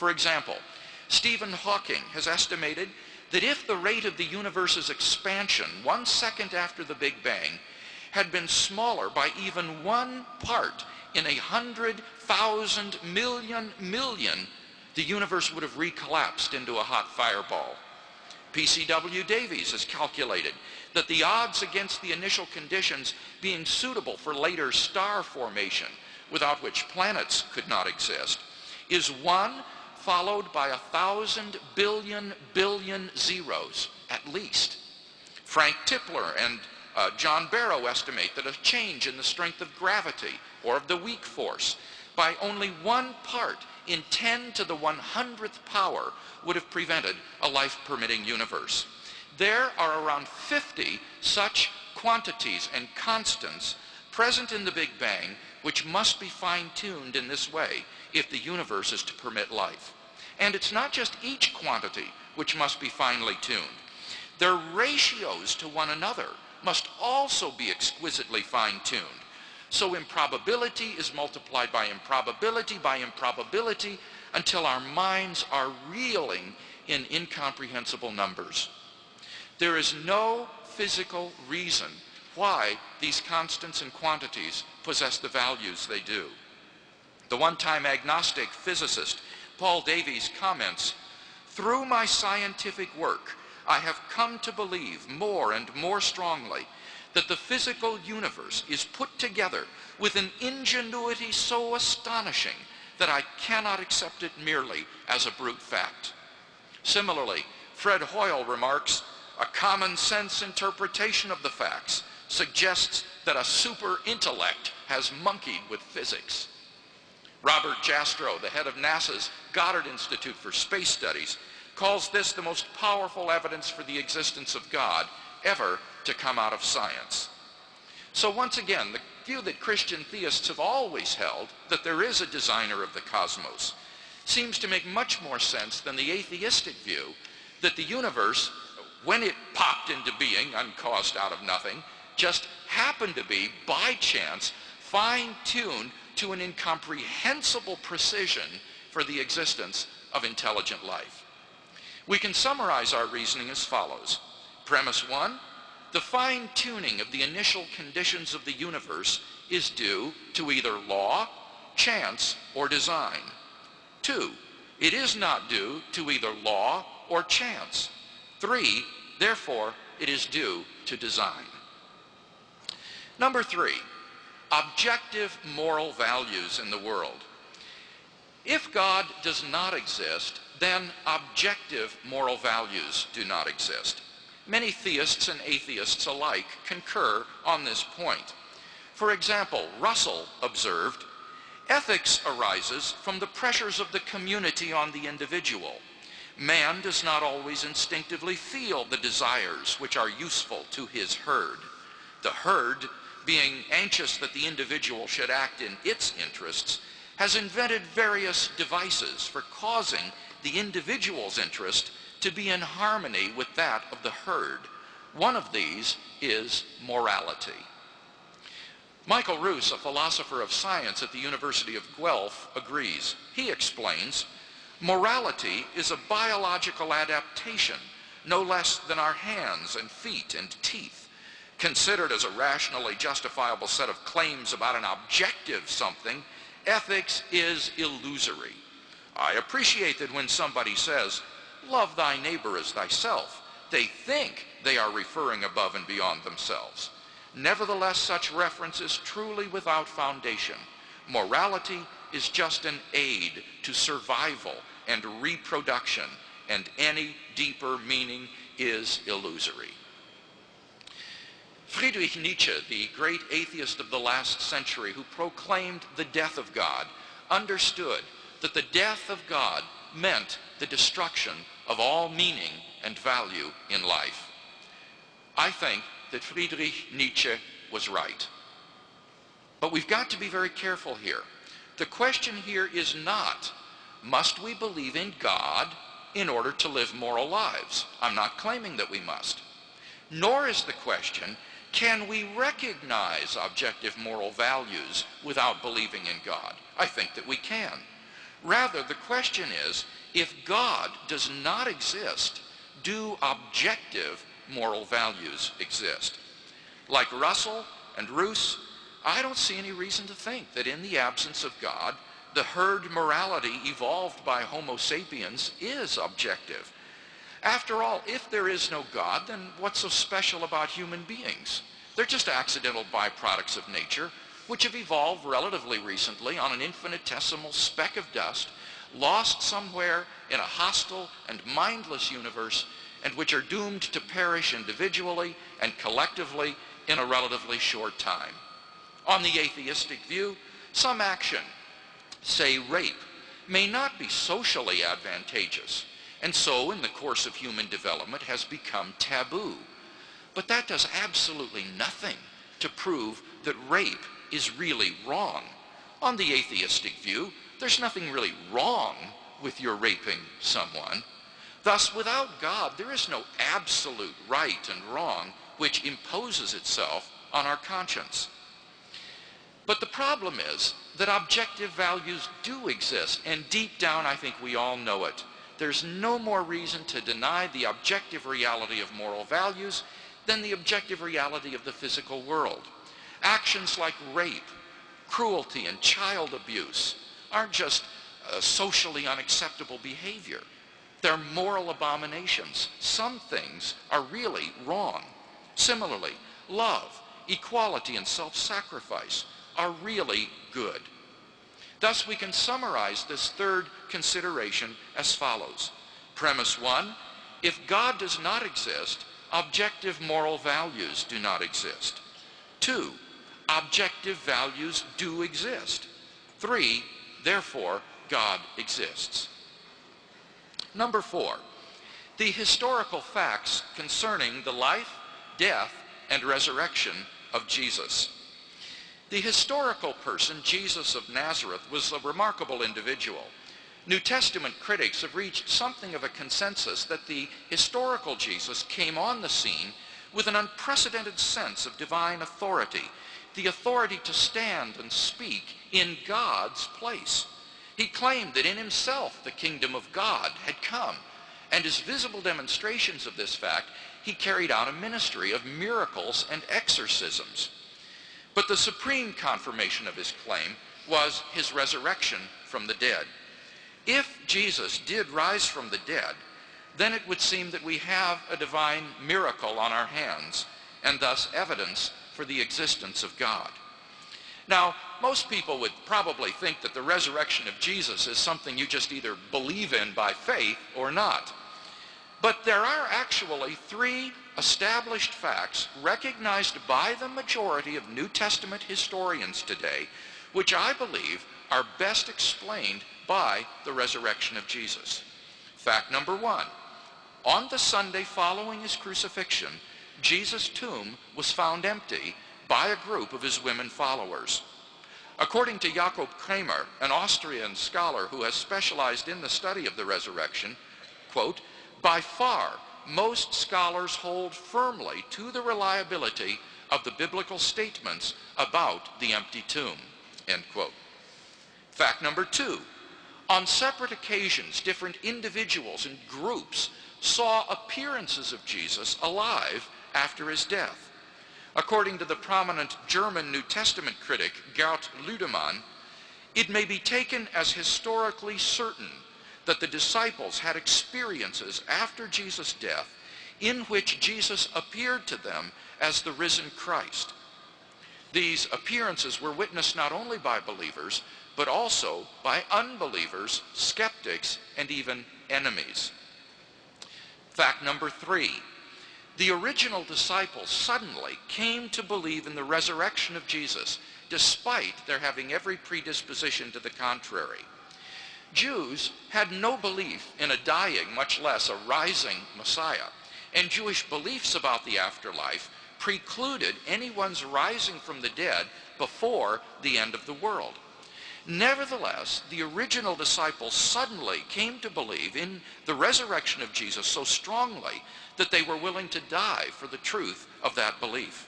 For example, Stephen Hawking has estimated that if the rate of the universe's expansion 1 second after the Big Bang had been smaller by even 1 part in 100,000 million, the universe would have recollapsed into a hot fireball. P.C.W. Davies has calculated that the odds against the initial conditions being suitable for later star formation, without which planets could not exist, is 1 followed by 1,000 billion zeros, at least. Frank Tipler and John Barrow estimate that a change in the strength of gravity or of the weak force by only 1 part in 10 to the 100th power would have prevented a life-permitting universe. There are around 50 such quantities and constants present in the Big Bang which must be fine-tuned in this way if the universe is to permit life. And it's not just each quantity which must be finely tuned. Their ratios to one another must also be exquisitely fine-tuned. So improbability is multiplied by improbability until our minds are reeling in incomprehensible numbers. There is no physical reason why these constants and quantities possess the values they do. The one-time agnostic physicist Paul Davies comments, "Through my scientific work, I have come to believe more and more strongly that the physical universe is put together with an ingenuity so astonishing that I cannot accept it merely as a brute fact." Similarly, Fred Hoyle remarks, "A common sense interpretation of the facts suggests that a super intellect has monkeyed with physics." Robert Jastrow, the head of NASA's Goddard Institute for Space Studies, calls this the most powerful evidence for the existence of God ever to come out of science. So once again, the view that Christian theists have always held, that there is a designer of the cosmos, seems to make much more sense than the atheistic view that the universe, when it popped into being uncaused out of nothing, just happened to be, by chance, fine-tuned to an incomprehensible precision for the existence of intelligent life. We can summarize our reasoning as follows. Premise 1, the fine-tuning of the initial conditions of the universe is due to either law, chance, or design. 2, it is not due to either law or chance. 3, therefore, it is due to design. Number 3, objective moral values in the world. If God does not exist, then objective moral values do not exist. Many theists and atheists alike concur on this point. For example, Russell observed, "Ethics arises from the pressures of the community on the individual. Man does not always instinctively feel the desires which are useful to his herd. The herd, being anxious that the individual should act in its interests, has invented various devices for causing the individual's interest to be in harmony with that of the herd. One of these is morality." Michael Roos, a philosopher of science at the University of Guelph, agrees. He explains, "Morality is a biological adaptation, no less than our hands and feet and teeth. Considered as a rationally justifiable set of claims about an objective something, ethics is illusory. I appreciate that when somebody says, 'Love thy neighbor as thyself,' they think they are referring above and beyond themselves. Nevertheless, such reference is truly without foundation. Morality is just an aid to survival and reproduction, and any deeper meaning is illusory." Friedrich Nietzsche, the great atheist of the last century who proclaimed the death of God, understood that the death of God meant the destruction of all meaning and value in life. I think that Friedrich Nietzsche was right. But we've got to be very careful here. The question here is not, must we believe in God in order to live moral lives? I'm not claiming that we must. Nor is the question, can we recognize objective moral values without believing in God? I think that we can. Rather, the question is, if God does not exist, do objective moral values exist? Like Russell and Roos, I don't see any reason to think that in the absence of God, the herd morality evolved by Homo sapiens is objective. After all, if there is no God, then what's so special about human beings? They're just accidental byproducts of nature, which have evolved relatively recently on an infinitesimal speck of dust, lost somewhere in a hostile and mindless universe, and which are doomed to perish individually and collectively in a relatively short time. On the atheistic view, some action, say rape, may not be socially advantageous, and so in the course of human development has become taboo. But that does absolutely nothing to prove that rape is really wrong. On the atheistic view, there's nothing really wrong with your raping someone. Thus, without God, there is no absolute right and wrong which imposes itself on our conscience. But the problem is that objective values do exist, and deep down I think we all know it. There's no more reason to deny the objective reality of moral values than the objective reality of the physical world. Actions like rape, cruelty, and child abuse aren't just socially unacceptable behavior. They're moral abominations. Some things are really wrong. Similarly, love, equality, and self-sacrifice are really good. Thus, we can summarize this third consideration as follows. Premise 1, if God does not exist, objective moral values do not exist. 2, objective values do exist. 3, therefore, God exists. Number 4, the historical facts concerning the life, death, and resurrection of Jesus. The historical person, Jesus of Nazareth, was a remarkable individual. New Testament critics have reached something of a consensus that the historical Jesus came on the scene with an unprecedented sense of divine authority, the authority to stand and speak in God's place. He claimed that in himself the kingdom of God had come, and as visible demonstrations of this fact, he carried out a ministry of miracles and exorcisms. But the supreme confirmation of his claim was his resurrection from the dead. If Jesus did rise from the dead, then it would seem that we have a divine miracle on our hands, and thus evidence for the existence of God. Now, most people would probably think that the resurrection of Jesus is something you just either believe in by faith or not. But there are actually 3 established facts recognized by the majority of New Testament historians today, which I believe are best explained by the resurrection of Jesus. Fact number 1, on the Sunday following his crucifixion, Jesus' tomb was found empty by a group of his women followers. According to Jakob Kramer, an Austrian scholar who has specialized in the study of the resurrection, quote, by far, most scholars hold firmly to the reliability of the biblical statements about the empty tomb, end quote. Fact number 2, on separate occasions, different individuals and groups saw appearances of Jesus alive after his death. According to the prominent German New Testament critic Gerd Ludemann, it may be taken as historically certain that the disciples had experiences after Jesus' death in which Jesus appeared to them as the risen Christ. These appearances were witnessed not only by believers, but also by unbelievers, skeptics, and even enemies. Fact number 3, the original disciples suddenly came to believe in the resurrection of Jesus, despite their having every predisposition to the contrary. Jews had no belief in a dying, much less a rising Messiah, and Jewish beliefs about the afterlife precluded anyone's rising from the dead before the end of the world. Nevertheless, the original disciples suddenly came to believe in the resurrection of Jesus so strongly that they were willing to die for the truth of that belief.